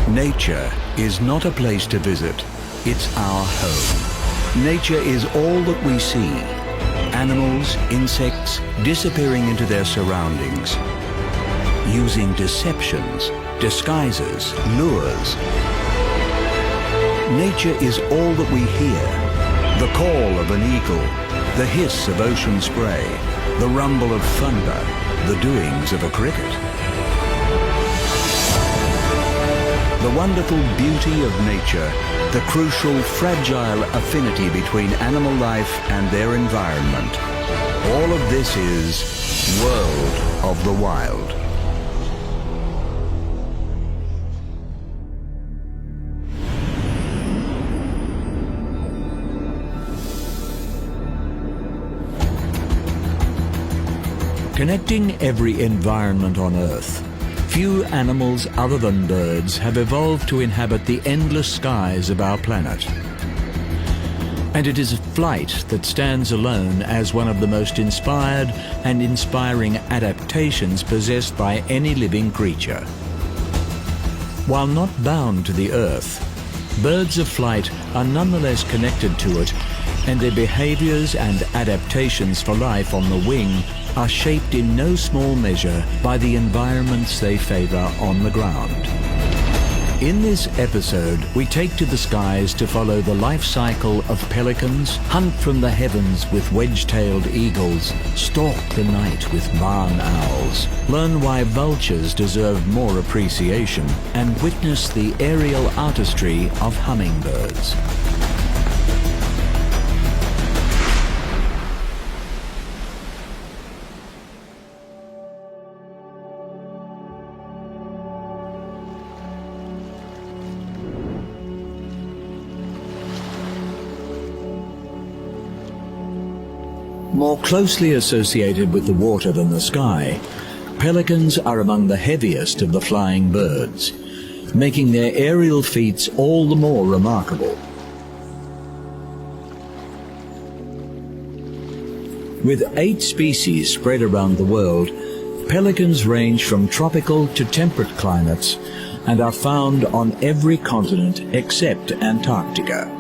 Nature is not a place to visit, it's our home. Nature is all that we see. Animals, insects, disappearing into their surroundings, using deceptions, disguises, lures. Nature is all that we hear. The call of an eagle, the hiss of ocean spray, the rumble of thunder, the doings of a cricket. The wonderful beauty of nature, the crucial, fragile affinity between animal life and their environment. All of this is World of the Wild. Connecting every environment on Earth, few animals other than birds have evolved to inhabit the endless skies of our planet. And it is flight that stands alone as one of the most inspired and inspiring adaptations possessed by any living creature. While not bound to the Earth, birds of flight are nonetheless connected to it, and their behaviors and adaptations for life on the wing are shaped in no small measure by the environments they favor on the ground. In this episode, we take to the skies to follow the life cycle of pelicans, hunt from the heavens with wedge-tailed eagles, stalk the night with barn owls, learn why vultures deserve more appreciation, and witness the aerial artistry of hummingbirds. More closely associated with the water than the sky, pelicans are among the heaviest of the flying birds, making their aerial feats all the more remarkable. With 8 species spread around the world, pelicans range from tropical to temperate climates and are found on every continent except Antarctica.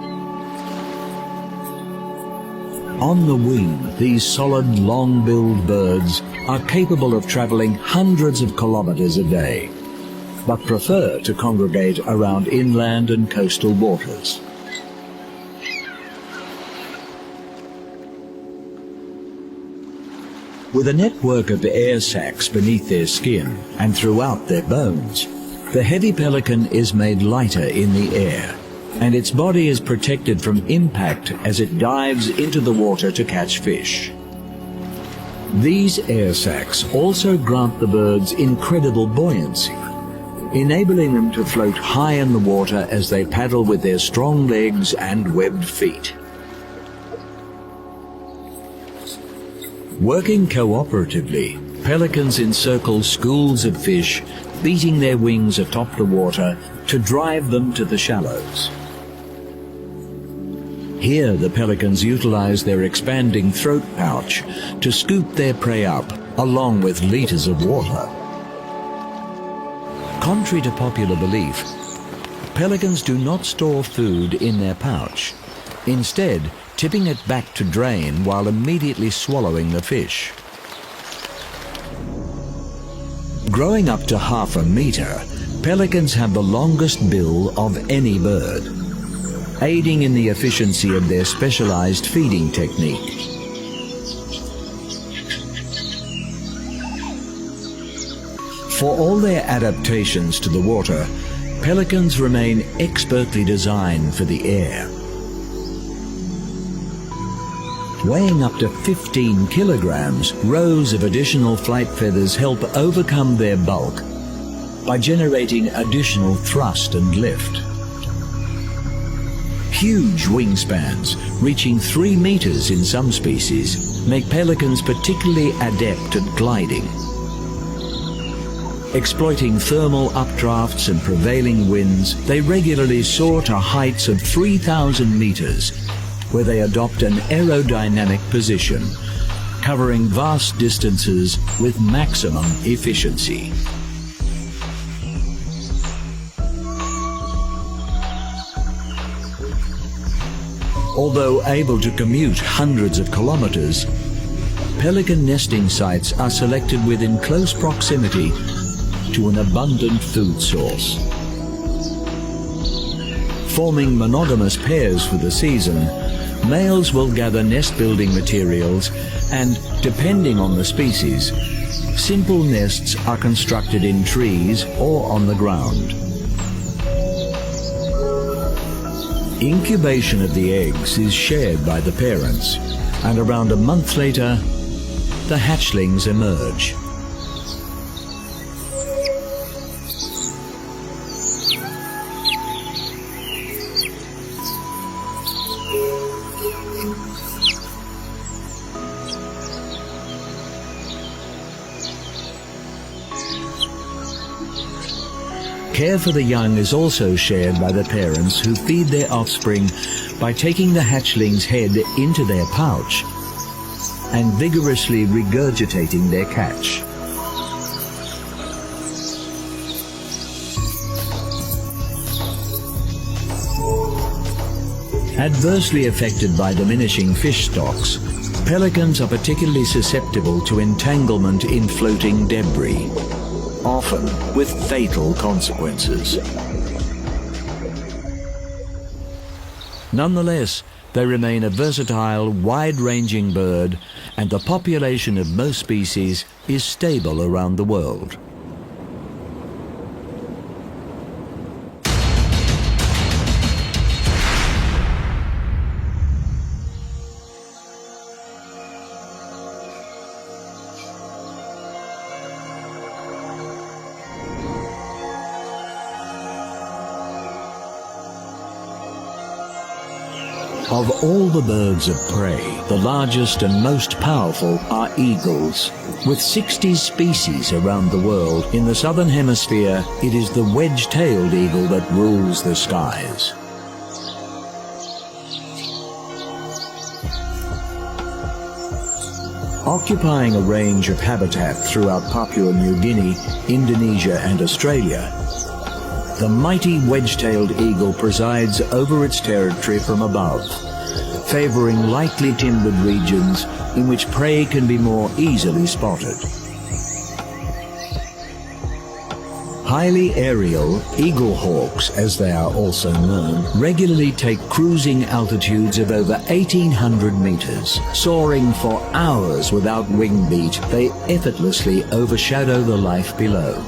On the wing, these solid, long-billed birds are capable of traveling hundreds of kilometers a day, but prefer to congregate around inland and coastal waters. With a network of air sacs beneath their skin and throughout their bones, the heavy pelican is made lighter in the air, and its body is protected from impact as it dives into the water to catch fish. These air sacs also grant the birds incredible buoyancy, enabling them to float high in the water as they paddle with their strong legs and webbed feet. Working cooperatively, pelicans encircle schools of fish, beating their wings atop the water to drive them to the shallows. Here, the pelicans utilize their expanding throat pouch to scoop their prey up, along with liters of water. Contrary to popular belief, pelicans do not store food in their pouch, instead tipping it back to drain while immediately swallowing the fish. Growing up to 1/2 meter, pelicans have the longest bill of any bird, aiding in the efficiency of their specialized feeding technique. For all their adaptations to the water, pelicans remain expertly designed for the air. Weighing up to 15 kilograms, rows of additional flight feathers help overcome their bulk by generating additional thrust and lift. Huge wingspans, reaching 3 meters in some species, make pelicans particularly adept at gliding. Exploiting thermal updrafts and prevailing winds, they regularly soar to heights of 3,000 meters, where they adopt an aerodynamic position, covering vast distances with maximum efficiency. Although able to commute hundreds of kilometers, pelican nesting sites are selected within close proximity to an abundant food source. Forming monogamous pairs for the season, males will gather nest-building materials and, depending on the species, simple nests are constructed in trees or on the ground. Incubation of the eggs is shared by the parents, and around a month later, the hatchlings emerge. Care for the young is also shared by the parents, who feed their offspring by taking the hatchling's head into their pouch and vigorously regurgitating their catch. Adversely affected by diminishing fish stocks, pelicans are particularly susceptible to entanglement in floating debris, often with fatal consequences. Nonetheless, they remain a versatile, wide-ranging bird, and the population of most species is stable around the world. Of all the birds of prey, the largest and most powerful are eagles. With 60 species around the world, in the southern hemisphere, it is the wedge-tailed eagle that rules the skies. Occupying a range of habitat throughout Papua New Guinea, Indonesia and Australia, the mighty wedge-tailed eagle presides over its territory from above, favoring lightly timbered regions in which prey can be more easily spotted. Highly aerial eagle hawks, as they are also known, regularly take cruising altitudes of over 1,800 meters. Soaring for hours without wing beat, they effortlessly overshadow the life below.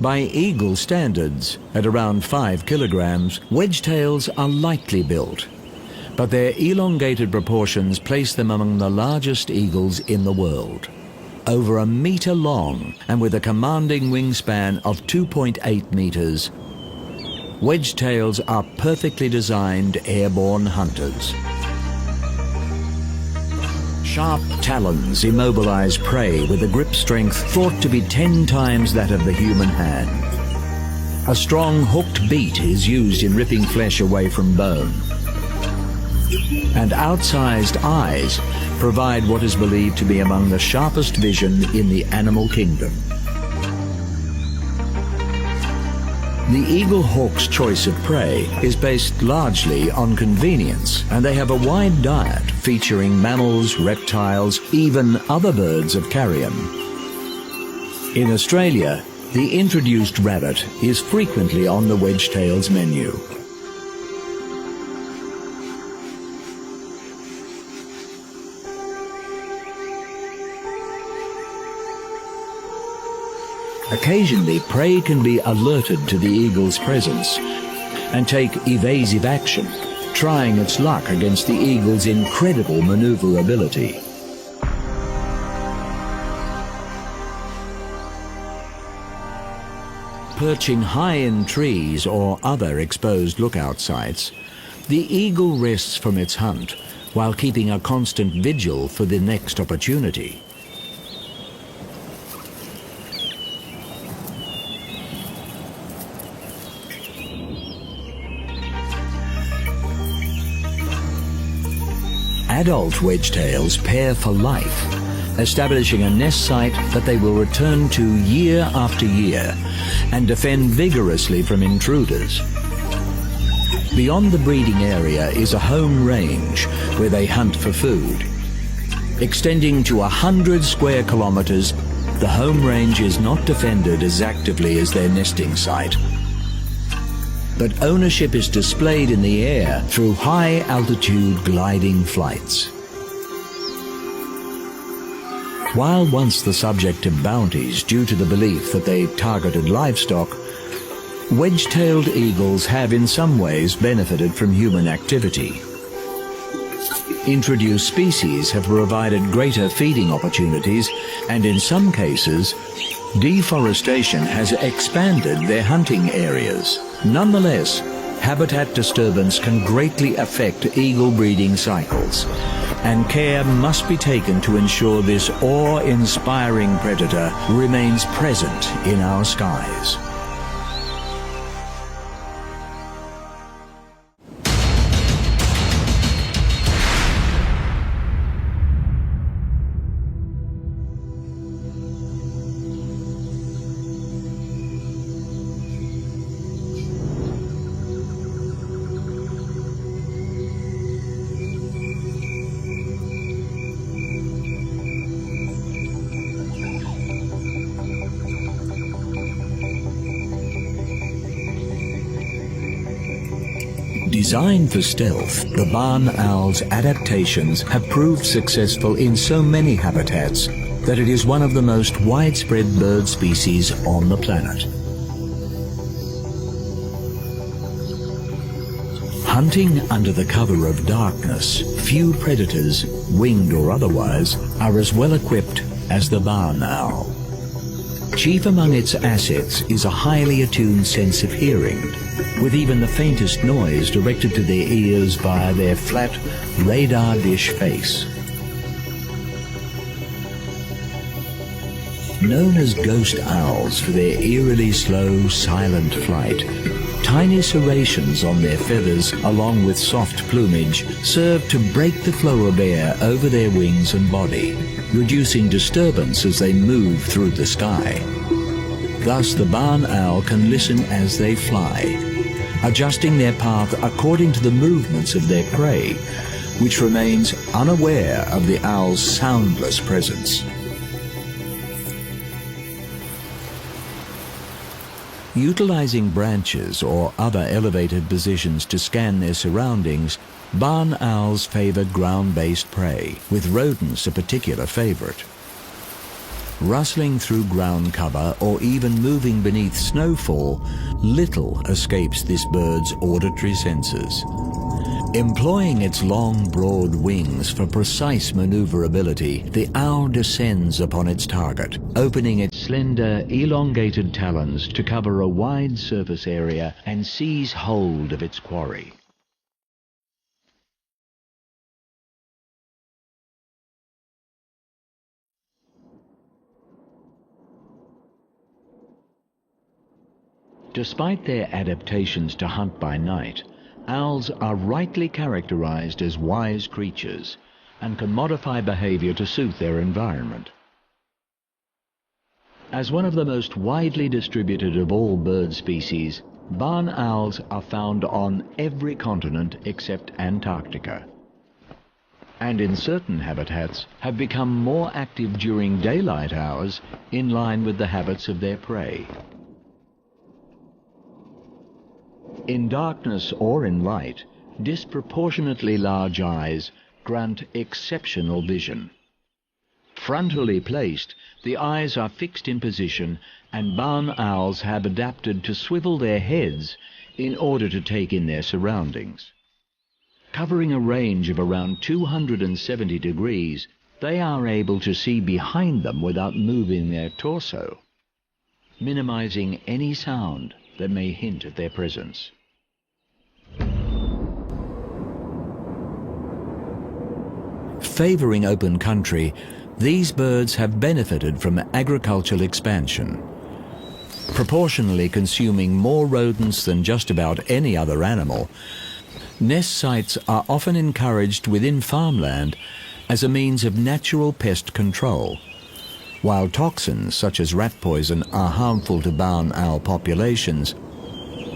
By eagle standards, at around 5 kilograms, wedge-tails are lightly built, but their elongated proportions place them among the largest eagles in the world. Over a meter long and with a commanding wingspan of 2.8 meters, wedge-tails are perfectly designed airborne hunters. Sharp talons immobilize prey with a grip strength thought to be 10 times that of the human hand. A strong hooked beak is used in ripping flesh away from bone. And outsized eyes provide what is believed to be among the sharpest vision in the animal kingdom. The eagle hawk's choice of prey is based largely on convenience, and they have a wide diet featuring mammals, reptiles, even other birds of carrion. In Australia, the introduced rabbit is frequently on the wedge-tail's menu. Occasionally, prey can be alerted to the eagle's presence and take evasive action, trying its luck against the eagle's incredible maneuverability. Perching high in trees or other exposed lookout sites, the eagle rests from its hunt while keeping a constant vigil for the next opportunity. Adult wedge-tails pair for life, establishing a nest site that they will return to year after year and defend vigorously from intruders. Beyond the breeding area is a home range where they hunt for food. Extending to 100 square kilometers, the home range is not defended as actively as their nesting site. But ownership is displayed in the air through high-altitude gliding flights. While once the subject of bounties due to the belief that they targeted livestock, wedge-tailed eagles have in some ways benefited from human activity. Introduced species have provided greater feeding opportunities, and in some cases, deforestation has expanded their hunting areas. Nonetheless, habitat disturbance can greatly affect eagle breeding cycles, and care must be taken to ensure this awe-inspiring predator remains present in our skies. Designed for stealth, the barn owl's adaptations have proved successful in so many habitats that it is one of the most widespread bird species on the planet. Hunting under the cover of darkness, few predators, winged or otherwise, are as well equipped as the barn owl. Chief among its assets is a highly attuned sense of hearing, with even the faintest noise directed to their ears via their flat radar dish face. Known as ghost owls for their eerily slow, silent flight, tiny serrations on their feathers along with soft plumage serve to break the flow of air over their wings and body, reducing disturbance as they move through the sky. Thus the barn owl can listen as they fly, adjusting their path according to the movements of their prey, which remains unaware of the owl's soundless presence. Utilizing branches or other elevated positions to scan their surroundings, barn owls favor ground-based prey, with rodents a particular favorite. Rustling through ground cover or even moving beneath snowfall, little escapes this bird's auditory senses. Employing its long, broad wings for precise maneuverability, the owl descends upon its target, opening its slender, elongated talons to cover a wide surface area and seize hold of its quarry. Despite their adaptations to hunt by night, owls are rightly characterized as wise creatures and can modify behavior to suit their environment. As one of the most widely distributed of all bird species, barn owls are found on every continent except Antarctica, and in certain habitats have become more active during daylight hours in line with the habits of their prey. In darkness or in light, disproportionately large eyes grant exceptional vision. Frontally placed, the eyes are fixed in position, and barn owls have adapted to swivel their heads in order to take in their surroundings. Covering a range of around 270 degrees, they are able to see behind them without moving their torso, minimizing any sound that may hint at their presence. Favoring open country, these birds have benefited from agricultural expansion. Proportionally consuming more rodents than just about any other animal, nest sites are often encouraged within farmland as a means of natural pest control. While toxins such as rat poison are harmful to barn owl populations,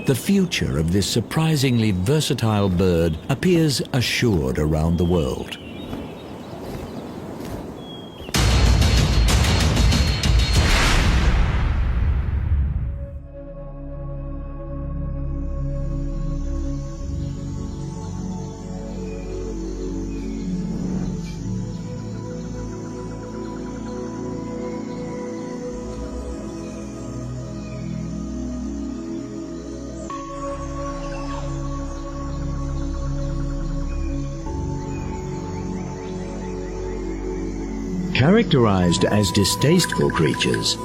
the future of this surprisingly versatile bird appears assured around the world. Characterized as distasteful creatures,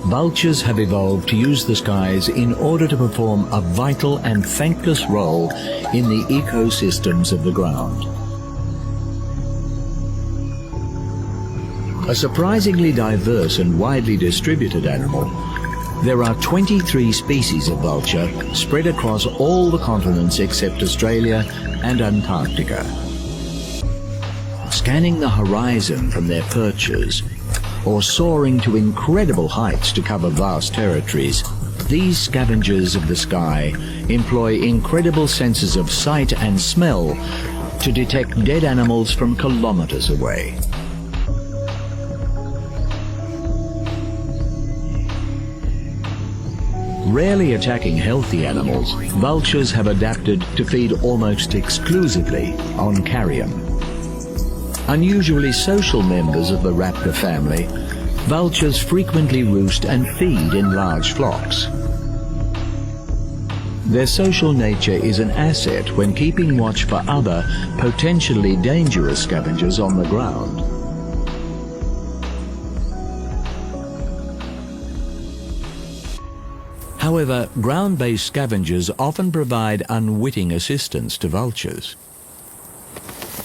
vultures have evolved to use the skies in order to perform a vital and thankless role in the ecosystems of the ground. A surprisingly diverse and widely distributed animal, there are 23 species of vulture spread across all the continents except Australia and Antarctica. Scanning the horizon from their perches, or soaring to incredible heights to cover vast territories, these scavengers of the sky employ incredible senses of sight and smell to detect dead animals from kilometers away. Rarely attacking healthy animals, vultures have adapted to feed almost exclusively on carrion. Unusually social members of the raptor family, vultures frequently roost and feed in large flocks. Their social nature is an asset when keeping watch for other, potentially dangerous scavengers on the ground. However, ground-based scavengers often provide unwitting assistance to vultures.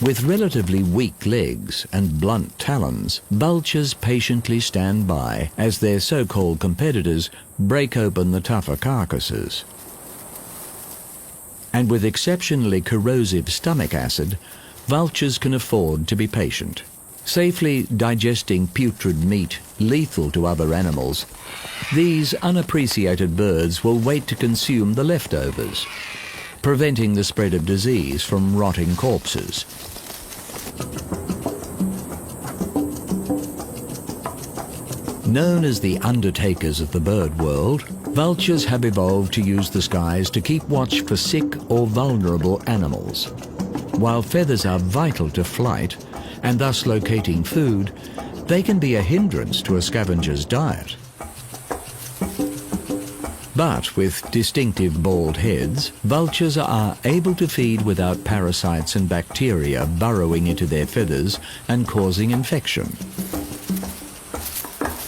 With relatively weak legs and blunt talons, vultures patiently stand by as their so-called competitors break open the tougher carcasses. And with exceptionally corrosive stomach acid, vultures can afford to be patient. Safely digesting putrid meat lethal to other animals, these unappreciated birds will wait to consume the leftovers, preventing the spread of disease from rotting corpses. Known as the undertakers of the bird world, vultures have evolved to use the skies to keep watch for sick or vulnerable animals. While feathers are vital to flight, and thus locating food, they can be a hindrance to a scavenger's diet. But with distinctive bald heads, vultures are able to feed without parasites and bacteria burrowing into their feathers and causing infection.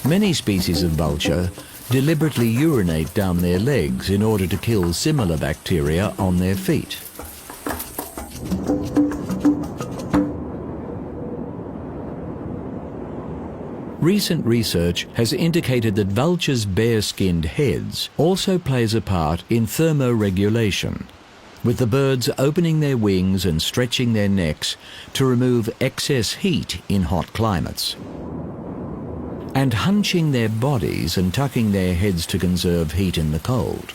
Many species of vulture deliberately urinate down their legs in order to kill similar bacteria on their feet. Recent research has indicated that vultures' bare-skinned heads also plays a part in thermoregulation, with the birds opening their wings and stretching their necks to remove excess heat in hot climates, and hunching their bodies and tucking their heads to conserve heat in the cold.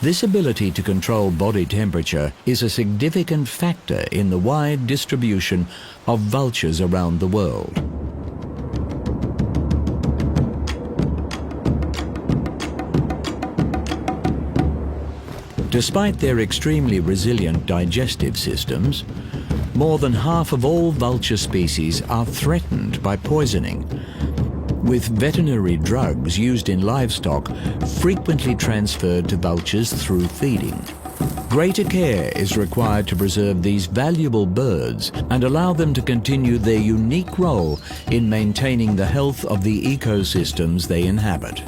This ability to control body temperature is a significant factor in the wide distribution of vultures around the world. Despite their extremely resilient digestive systems, more than half of all vulture species are threatened by poisoning, with veterinary drugs used in livestock frequently transferred to vultures through feeding. Greater care is required to preserve these valuable birds and allow them to continue their unique role in maintaining the health of the ecosystems they inhabit.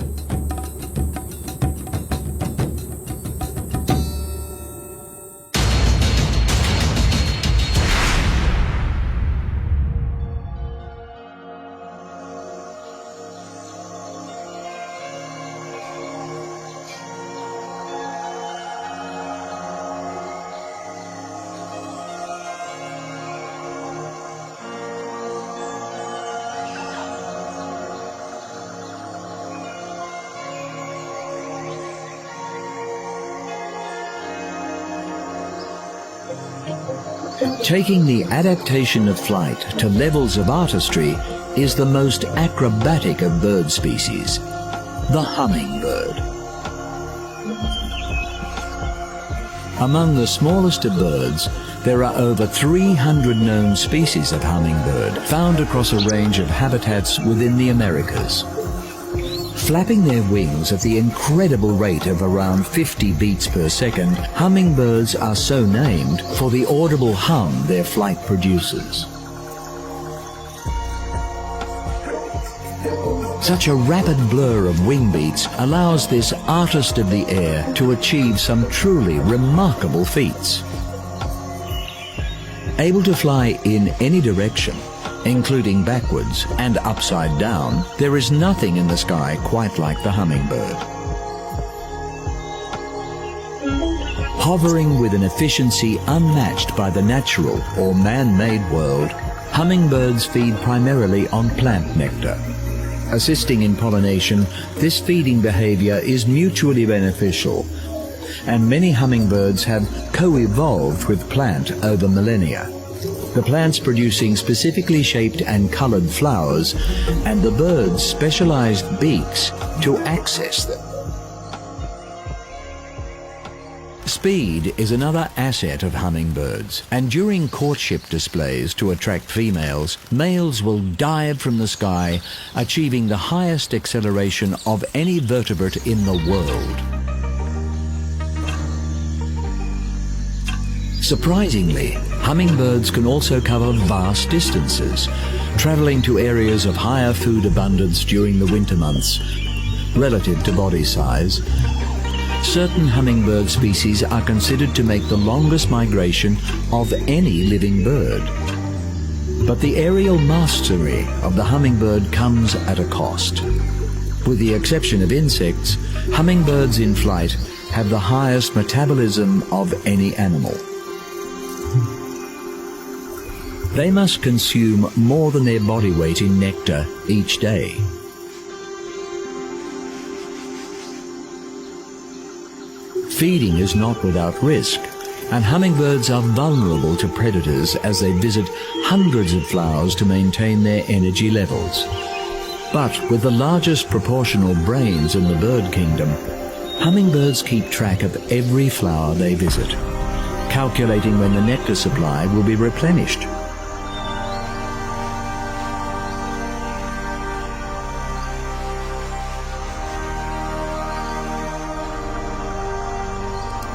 Taking the adaptation of flight to levels of artistry is the most acrobatic of bird species, the hummingbird. Among the smallest of birds, there are over 300 known species of hummingbird found across a range of habitats within the Americas. Flapping their wings at the incredible rate of around 50 beats per second, hummingbirds are so named for the audible hum their flight produces. Such a rapid blur of wing beats allows this artist of the air to achieve some truly remarkable feats. Able to fly in any direction, including backwards and upside down, there is nothing in the sky quite like the hummingbird. Hovering with an efficiency unmatched by the natural or man-made world, hummingbirds feed primarily on plant nectar. Assisting in pollination, this feeding behavior is mutually beneficial, and many hummingbirds have co-evolved with plant over millennia. The plants producing specifically shaped and colored flowers, and the birds' specialized beaks to access them. Speed is another asset of hummingbirds, and during courtship displays to attract females, males will dive from the sky, achieving the highest acceleration of any vertebrate in the world. Surprisingly, hummingbirds can also cover vast distances, traveling to areas of higher food abundance during the winter months. Relative to body size, certain hummingbird species are considered to make the longest migration of any living bird. But the aerial mastery of the hummingbird comes at a cost. With the exception of insects, hummingbirds in flight have the highest metabolism of any animal. They must consume more than their body weight in nectar each day. Feeding is not without risk, and hummingbirds are vulnerable to predators as they visit hundreds of flowers to maintain their energy levels. But with the largest proportional brains in the bird kingdom, hummingbirds keep track of every flower they visit, calculating when the nectar supply will be replenished.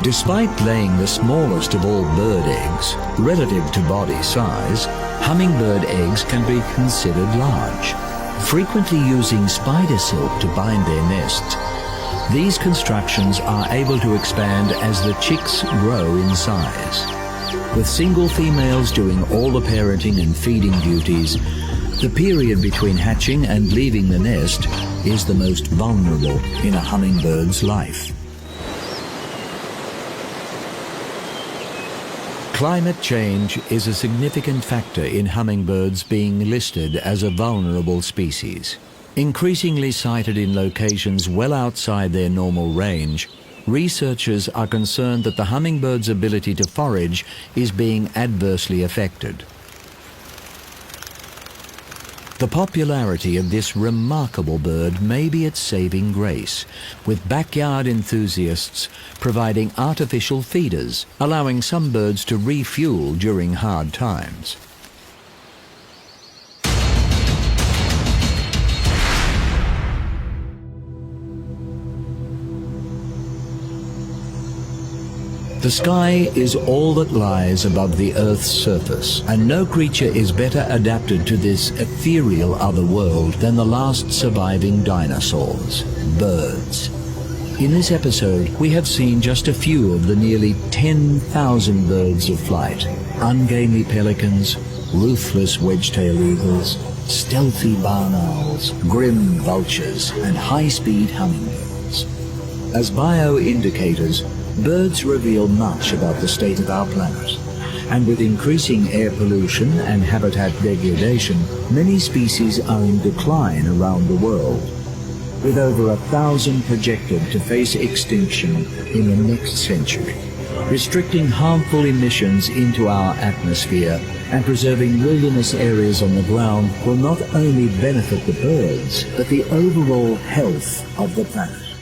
Despite laying the smallest of all bird eggs, relative to body size, hummingbird eggs can be considered large. Frequently using spider silk to bind their nests, these constructions are able to expand as the chicks grow in size. With single females doing all the parenting and feeding duties, the period between hatching and leaving the nest is the most vulnerable in a hummingbird's life. Climate change is a significant factor in hummingbirds being listed as a vulnerable species. Increasingly sighted in locations well outside their normal range, researchers are concerned that the hummingbird's ability to forage is being adversely affected. The popularity of this remarkable bird may be its saving grace, with backyard enthusiasts providing artificial feeders, allowing some birds to refuel during hard times. The sky is all that lies above the Earth's surface, and no creature is better adapted to this ethereal other world than the last surviving dinosaurs, birds. In this episode, we have seen just a few of the nearly 10,000 birds of flight: ungainly pelicans, ruthless wedge-tailed eagles, stealthy barn owls, grim vultures, and high-speed hummingbirds. As bioindicators, birds reveal much about the state of our planet, and with increasing air pollution and habitat degradation, many species are in decline around the world, with over 1,000 projected to face extinction in the next century. restricting harmful emissions into our atmosphere and preserving wilderness areas on the ground will not only benefit the birds, but the overall health of the planet.